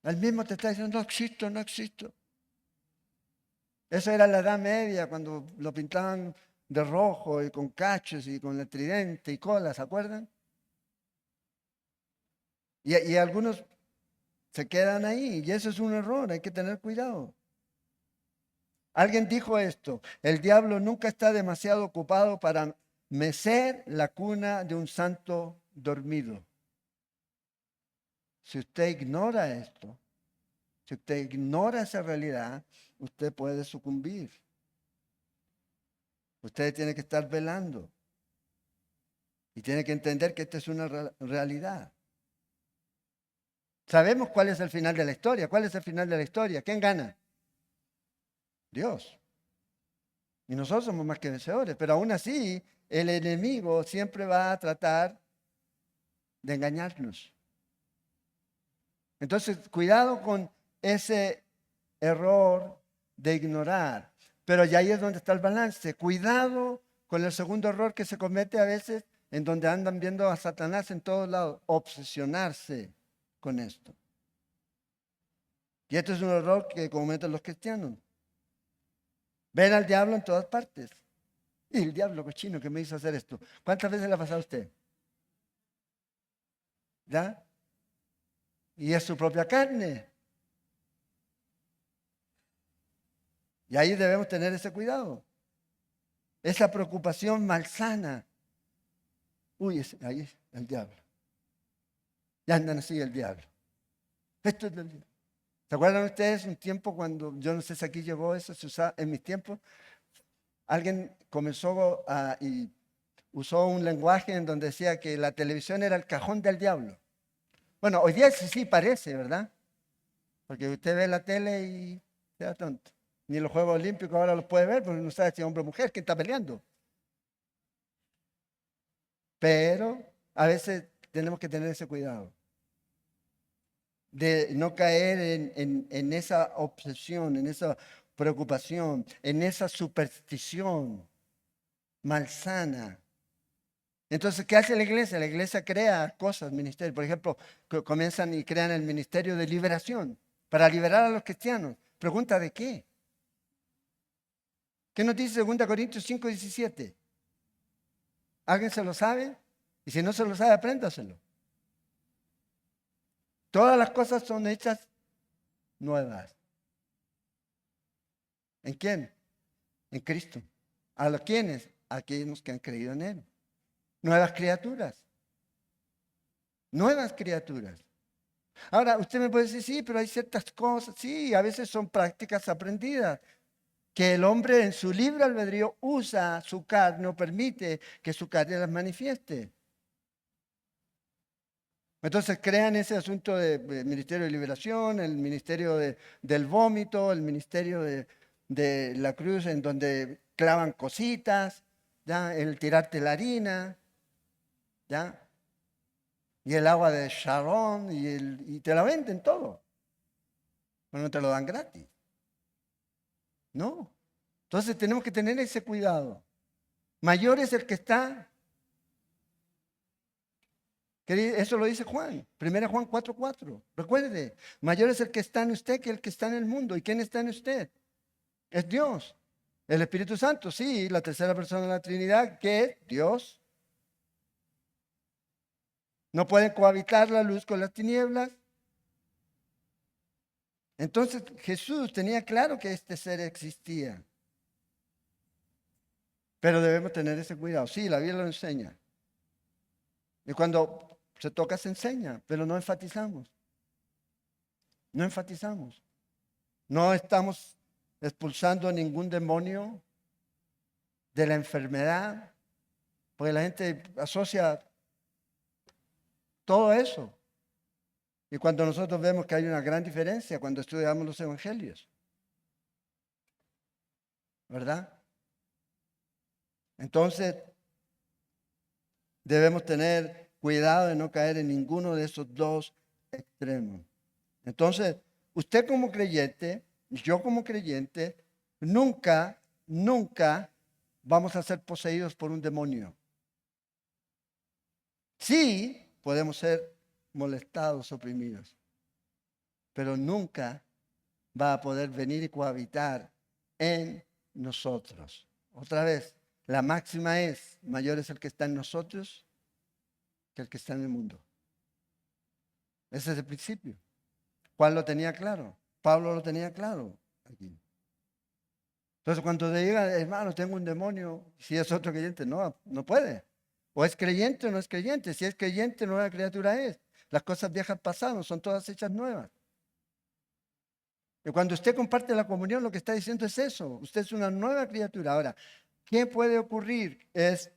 Él mismo te está diciendo, no existo, no existo. Eso era la Edad Media, cuando lo pintaban de rojo y con cachos y con el tridente y cola, ¿se acuerdan? Y algunos se quedan ahí y eso es un error, hay que tener cuidado. Alguien dijo esto, el diablo nunca está demasiado ocupado para mecer la cuna de un santo dormido. Si usted ignora esto, si usted ignora esa realidad, usted puede sucumbir. Usted tiene que estar velando y tiene que entender que esta es una realidad. Sabemos cuál es el final de la historia. ¿Cuál es el final de la historia? ¿Quién gana? Dios. Y nosotros somos más que vencedores, pero aún así el enemigo siempre va a tratar de engañarnos. Entonces, cuidado con ese error de ignorar. Pero ya ahí es donde está el balance. Cuidado con el segundo error que se comete a veces, en donde andan viendo a Satanás en todos lados, obsesionarse con esto. Y esto es un error que cometen los cristianos. Ven al diablo en todas partes. Y el diablo cochino que me hizo hacer esto. ¿Cuántas veces le ha pasado a usted? ¿Ya? Y es su propia carne. Y ahí debemos tener ese cuidado. Esa preocupación malsana. Uy, ahí es el diablo. Ya andan así el diablo. Esto es del diablo. ¿Se acuerdan ustedes un tiempo cuando, yo no sé si aquí llegó eso, se usaba en mis tiempos? Alguien comenzó y usó un lenguaje en donde decía que la televisión era el cajón del diablo. Bueno, hoy día sí parece, ¿verdad? Porque usted ve la tele y se da tonto. Ni los Juegos Olímpicos ahora los puede ver porque no sabe si es hombre o mujer que está peleando. Pero a veces tenemos que tener ese cuidado de no caer en esa obsesión, en esa preocupación, en esa superstición malsana. Entonces, ¿qué hace la iglesia? La iglesia crea cosas, ministerios. Por ejemplo, comienzan y crean el ministerio de liberación para liberar a los cristianos. Pregunta de qué. ¿Qué nos dice 2 Corintios 5:17? ¿Alguien se lo sabe? Y si no se lo sabe, apréndaselo. Todas las cosas son hechas nuevas. ¿En quién? En Cristo. ¿A los quiénes? A aquellos que han creído en Él. Nuevas criaturas. Nuevas criaturas. Ahora, usted me puede decir, sí, pero hay ciertas cosas, sí, a veces son prácticas aprendidas, que el hombre en su libre albedrío usa su carne o permite que su carne las manifieste. Entonces crean ese asunto de Ministerio de Liberación, el Ministerio del Vómito, el Ministerio de la Cruz, en donde clavan cositas, ¿ya? El tirarte la harina, ¿ya? Y el agua de Sharon, y te la venden todo. Pero no te lo dan gratis. No. Entonces tenemos que tener ese cuidado. Mayor es el que está. Eso lo dice Juan. 1 Juan 4:4. Recuerde, mayor es el que está en usted que el que está en el mundo. ¿Y quién está en usted? Es Dios. El Espíritu Santo, sí, la tercera persona de la Trinidad, que es Dios. No pueden cohabitar la luz con las tinieblas. Entonces Jesús tenía claro que este ser existía. Pero debemos tener ese cuidado. Sí, la Biblia lo enseña. Y cuando se toca se enseña, pero no enfatizamos. No enfatizamos. No estamos expulsando ningún demonio de la enfermedad, porque la gente asocia todo eso. Y cuando nosotros vemos que hay una gran diferencia cuando estudiamos los evangelios, ¿verdad? Entonces, debemos tener cuidado de no caer en ninguno de esos dos extremos. Entonces, usted como creyente, yo como creyente, nunca vamos a ser poseídos por un demonio. Sí, podemos ser molestados, oprimidos, pero nunca va a poder venir y cohabitar en nosotros. Otra vez, la máxima es, mayor es el que está en nosotros que el que está en el mundo. Ese es el principio. Juan lo tenía claro, Pablo lo tenía claro aquí. Entonces, cuando te diga, hermano, tengo un demonio, si es otro creyente, no puede. O es creyente o no es creyente. Si es creyente, nueva criatura es. Las cosas viejas pasaron, son todas hechas nuevas. Y cuando usted comparte la comunión, lo que está diciendo es eso. Usted es una nueva criatura. Ahora, ¿qué puede ocurrir? Es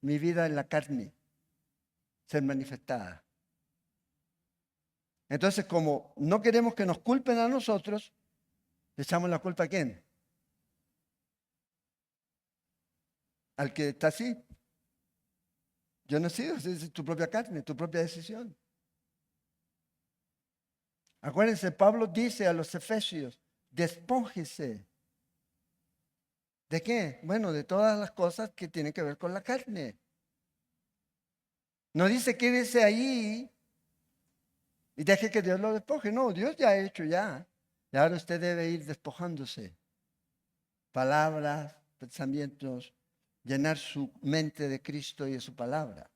mi vida en la carne ser manifestada. Entonces, como no queremos que nos culpen a nosotros, ¿le echamos la culpa a quién? Al que está así. Yo no he sido, es tu propia carne, tu propia decisión. Acuérdense, Pablo dice a los efesios, despójese. ¿De qué? Bueno, de todas las cosas que tienen que ver con la carne. No dice quédese ahí y deje que Dios lo despoje. No, Dios ya ha hecho ya. Y ahora usted debe ir despojándose. Palabras, pensamientos, llenar su mente de Cristo y de su palabra.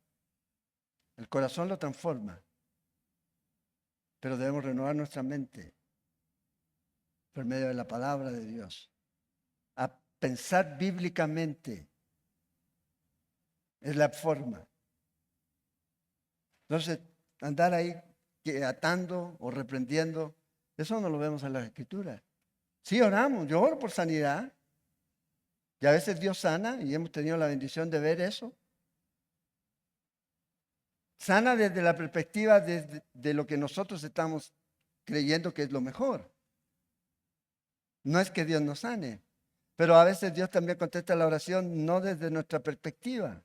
El corazón lo transforma, pero debemos renovar nuestra mente por medio de la palabra de Dios. A pensar bíblicamente es la forma. Entonces, andar ahí atando o reprendiendo, eso no lo vemos en las Escrituras. Sí oramos, yo oro por sanidad. Y a veces Dios sana y hemos tenido la bendición de ver eso. Sana desde la perspectiva de lo que nosotros estamos creyendo que es lo mejor. No es que Dios nos sane, pero a veces Dios también contesta la oración no desde nuestra perspectiva.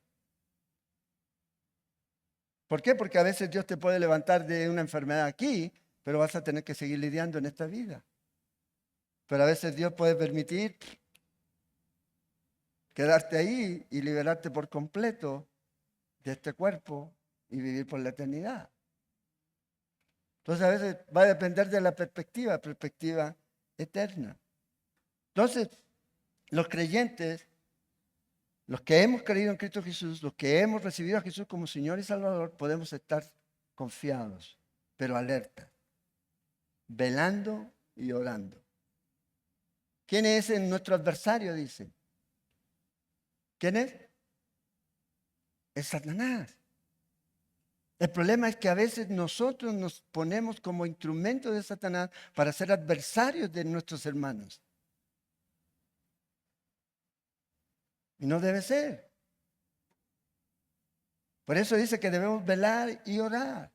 ¿Por qué? Porque a veces Dios te puede levantar de una enfermedad aquí, pero vas a tener que seguir lidiando en esta vida. Pero a veces Dios puede permitir quedarte ahí y liberarte por completo de este cuerpo y vivir por la eternidad. Entonces a veces va a depender de la perspectiva eterna. Entonces, los creyentes, los que hemos creído en Cristo Jesús, los que hemos recibido a Jesús como Señor y Salvador, podemos estar confiados, pero alerta, velando y orando. ¿Quién es nuestro adversario? Dice. ¿Quién es? Es Satanás. El problema es que a veces nosotros nos ponemos como instrumento de Satanás para ser adversarios de nuestros hermanos. Y no debe ser. Por eso dice que debemos velar y orar.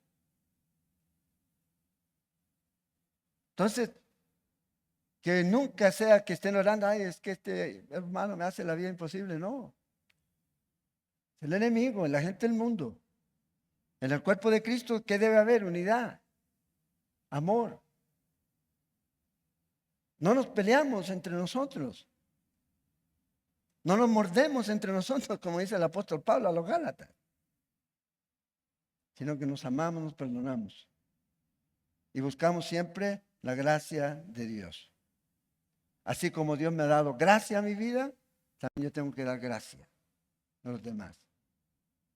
Entonces, que nunca sea que estén orando, ay, es que este hermano me hace la vida imposible. No. Es el enemigo, en la gente del mundo. En el cuerpo de Cristo, ¿qué debe haber? Unidad, amor. No nos peleamos entre nosotros. No nos mordemos entre nosotros, como dice el apóstol Pablo a los Gálatas. Sino que nos amamos, nos perdonamos. Y buscamos siempre la gracia de Dios. Así como Dios me ha dado gracia a mi vida, también yo tengo que dar gracia a los demás.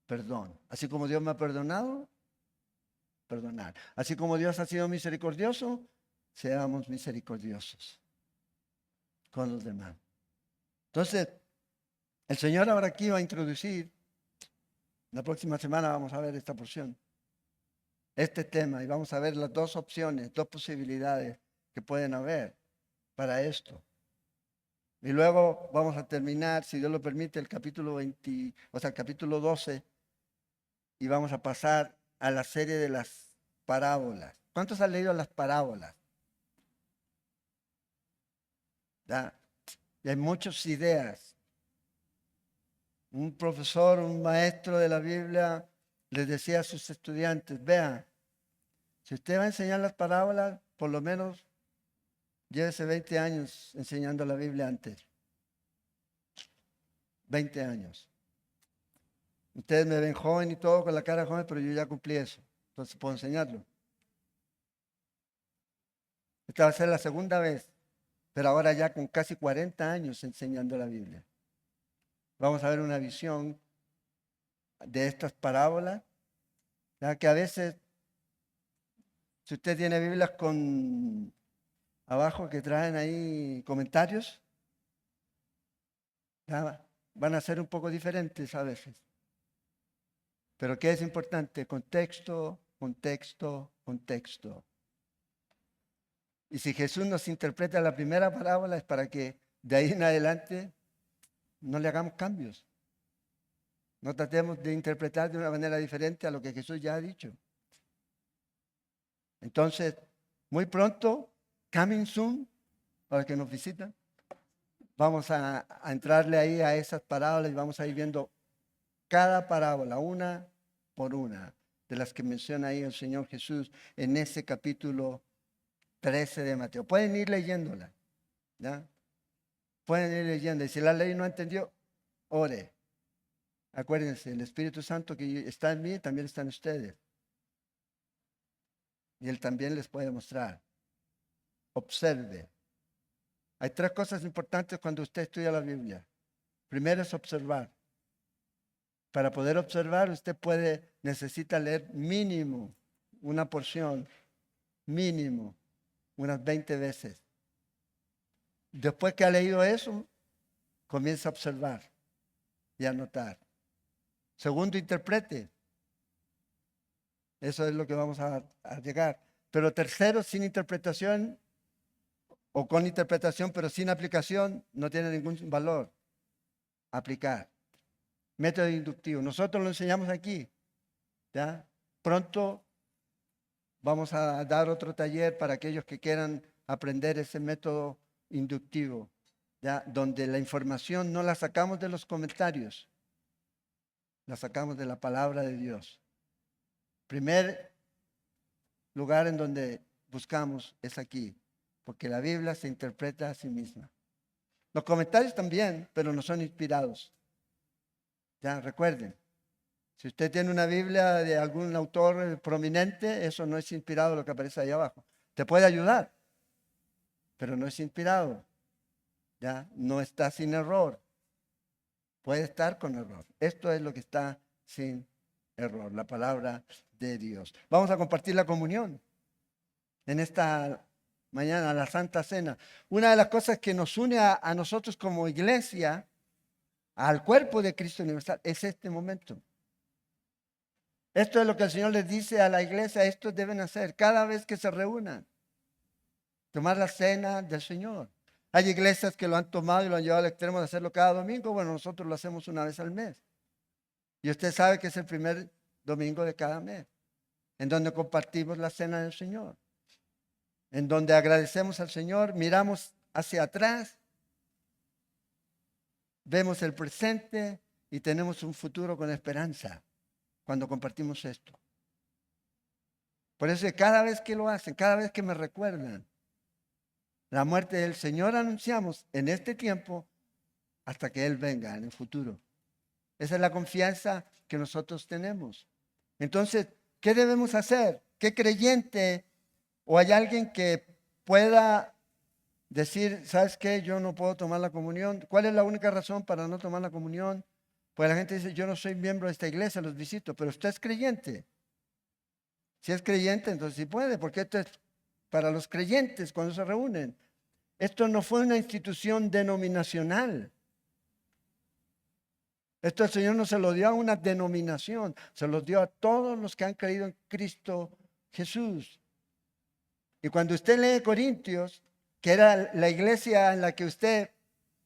Perdón. Así como Dios me ha perdonado, perdonar. Así como Dios ha sido misericordioso, seamos misericordiosos con los demás. Entonces, el Señor ahora aquí va a introducir, la próxima semana vamos a ver esta porción, este tema, y vamos a ver las dos opciones, dos posibilidades que pueden haber para esto. Y luego vamos a terminar, si Dios lo permite, el capítulo 20, o sea, el capítulo 12, y vamos a pasar a la serie de las parábolas. ¿Cuántos han leído las parábolas? ¿Ya? Y hay muchas ideas. Un profesor, un maestro de la Biblia les decía a sus estudiantes, vea, si usted va a enseñar las parábolas, por lo menos llévese 20 años enseñando la Biblia antes. 20 años. Ustedes me ven joven y todo, con la cara joven, pero yo ya cumplí eso. Entonces puedo enseñarlo. Esta va a ser la segunda vez, pero ahora ya con casi 40 años enseñando la Biblia. Vamos a ver una visión de estas parábolas, ya que a veces, si usted tiene Biblias con abajo que traen ahí comentarios, ya van a ser un poco diferentes a veces. Pero ¿qué es importante? Contexto, contexto, contexto. Y si Jesús nos interpreta la primera parábola es para que de ahí en adelante no le hagamos cambios. No tratemos de interpretar de una manera diferente a lo que Jesús ya ha dicho. Entonces, muy pronto, coming soon, para que nos visitan, vamos a entrarle ahí a esas parábolas y vamos a ir viendo cada parábola, una por una, de las que menciona ahí el Señor Jesús en ese capítulo 13 de Mateo. Pueden ir leyéndola, ¿ya? Pueden ir leyendo. Y si la ley no entendió, ore. Acuérdense, el Espíritu Santo que está en mí también está en ustedes. Y Él también les puede mostrar. Observe. Hay tres cosas importantes cuando usted estudia la Biblia. Primero es observar. Para poder observar, usted necesita leer mínimo una porción, mínimo, unas 20 veces. Después que ha leído eso, comienza a observar y a notar. Segundo, interprete. Eso es lo que vamos a llegar. Pero tercero, sin interpretación o con interpretación, pero sin aplicación, no tiene ningún valor. Aplicar. Método inductivo. Nosotros lo enseñamos aquí. ¿Ya? Pronto vamos a dar otro taller para aquellos que quieran aprender ese método inductivo, ¿ya? Donde la información no la sacamos de los comentarios, la sacamos de la palabra de Dios. Primer lugar en donde buscamos es aquí, porque la Biblia se interpreta a sí misma. Los comentarios también, pero no son inspirados. Ya, recuerden, si usted tiene una Biblia de algún autor prominente, eso no es inspirado lo que aparece ahí abajo. Te puede ayudar, pero no es inspirado. Ya, no está sin error. Puede estar con error. Esto es lo que está sin error, la palabra de Dios. Vamos a compartir la comunión en esta mañana, la Santa Cena. Una de las cosas que nos une a nosotros como iglesia, al cuerpo de Cristo Universal, es este momento. Esto es lo que el Señor les dice a la iglesia, esto deben hacer cada vez que se reúnan. Tomar la cena del Señor. Hay iglesias que lo han tomado y lo han llevado al extremo de hacerlo cada domingo. Bueno, nosotros lo hacemos una vez al mes. Y usted sabe que es el primer domingo de cada mes, en donde compartimos la cena del Señor, en donde agradecemos al Señor, miramos hacia atrás, vemos el presente y tenemos un futuro con esperanza cuando compartimos esto. Por eso cada vez que lo hacen, cada vez que me recuerdan la muerte del Señor, anunciamos en este tiempo hasta que Él venga en el futuro. Esa es la confianza que nosotros tenemos. Entonces, ¿qué debemos hacer? ¿Qué creyente o hay alguien que pueda decir, ¿sabes qué? Yo no puedo tomar la comunión. ¿Cuál es la única razón para no tomar la comunión? Pues la gente dice, yo no soy miembro de esta iglesia, los visito, pero usted es creyente. Si es creyente, entonces sí puede, porque esto es para los creyentes cuando se reúnen. Esto no fue una institución denominacional. Esto el Señor no se lo dio a una denominación, se lo dio a todos los que han creído en Cristo Jesús. Y cuando usted lee Corintios, que era la iglesia en la que usted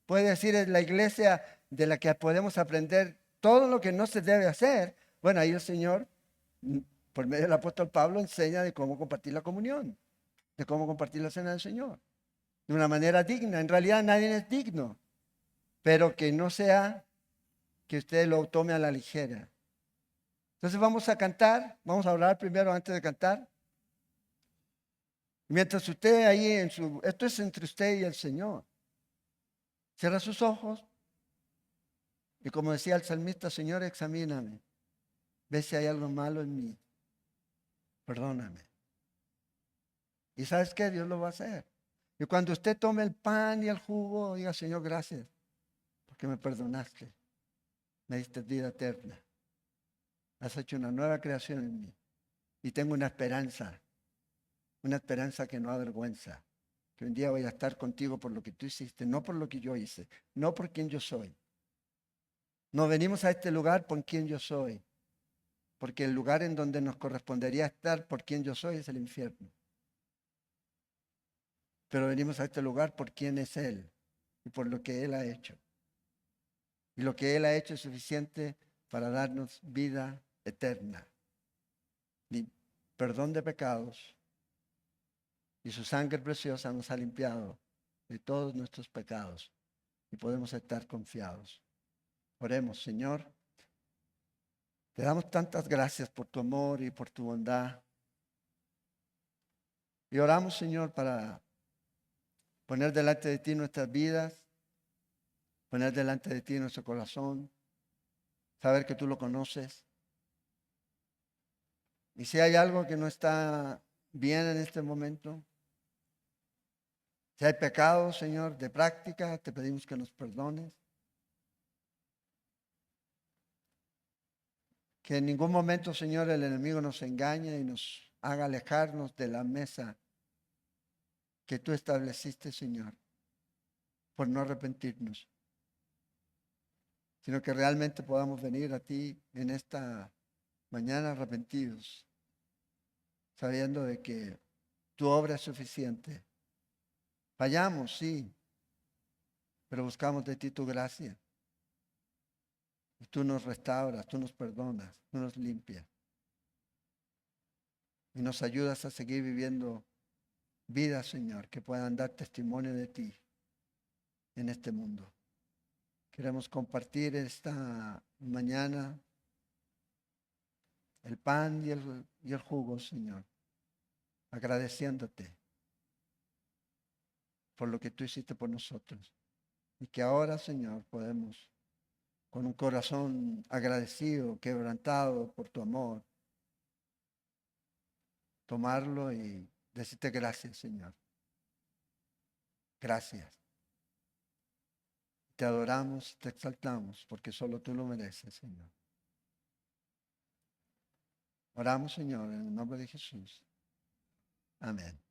puede decir es la iglesia de la que podemos aprender todo lo que no se debe hacer, bueno, ahí el Señor, por medio del apóstol Pablo, enseña de cómo compartir la comunión, de cómo compartir la cena del Señor, de una manera digna. En realidad nadie es digno, pero que no sea que usted lo tome a la ligera. Entonces vamos a cantar, vamos a orar primero antes de cantar. Mientras usted ahí esto es entre usted y el Señor. Cierra sus ojos y como decía el salmista, Señor, examíname. Ve si hay algo malo en mí. Perdóname. ¿Y sabes qué? Dios lo va a hacer. Y cuando usted tome el pan y el jugo, diga, Señor, gracias, porque me perdonaste. Me diste vida eterna. Has hecho una nueva creación en mí. Y tengo una esperanza que no avergüenza. Que un día voy a estar contigo por lo que tú hiciste, no por lo que yo hice, no por quien yo soy. No venimos a este lugar por quien yo soy, porque el lugar en donde nos correspondería estar por quien yo soy es el infierno. Pero venimos a este lugar por quien es Él y por lo que Él ha hecho. Y lo que Él ha hecho es suficiente para darnos vida eterna, y perdón de pecados, y su sangre preciosa nos ha limpiado de todos nuestros pecados y podemos estar confiados. Oremos, Señor. Te damos tantas gracias por tu amor y por tu bondad. Y oramos, Señor, para poner delante de ti nuestras vidas, poner delante de ti nuestro corazón, saber que tú lo conoces. Y si hay algo que no está bien en este momento, si hay pecados, Señor, de práctica, te pedimos que nos perdones. Que en ningún momento, Señor, el enemigo nos engañe y nos haga alejarnos de la mesa que tú estableciste, Señor, por no arrepentirnos, sino que realmente podamos venir a ti en esta mañana arrepentidos, sabiendo de que tu obra es suficiente. Fallamos, sí, pero buscamos de ti tu gracia. Y tú nos restauras, tú nos perdonas, tú nos limpias. Y nos ayudas a seguir viviendo vidas, Señor, que puedan dar testimonio de ti en este mundo. Queremos compartir esta mañana el pan y el jugo, Señor, agradeciéndote por lo que tú hiciste por nosotros. Y que ahora, Señor, podemos, con un corazón agradecido, quebrantado por tu amor, tomarlo y decirte gracias, Señor. Gracias. Te adoramos, te exaltamos, porque solo tú lo mereces, Señor. Oramos, Señor, en el nombre de Jesús. Amén.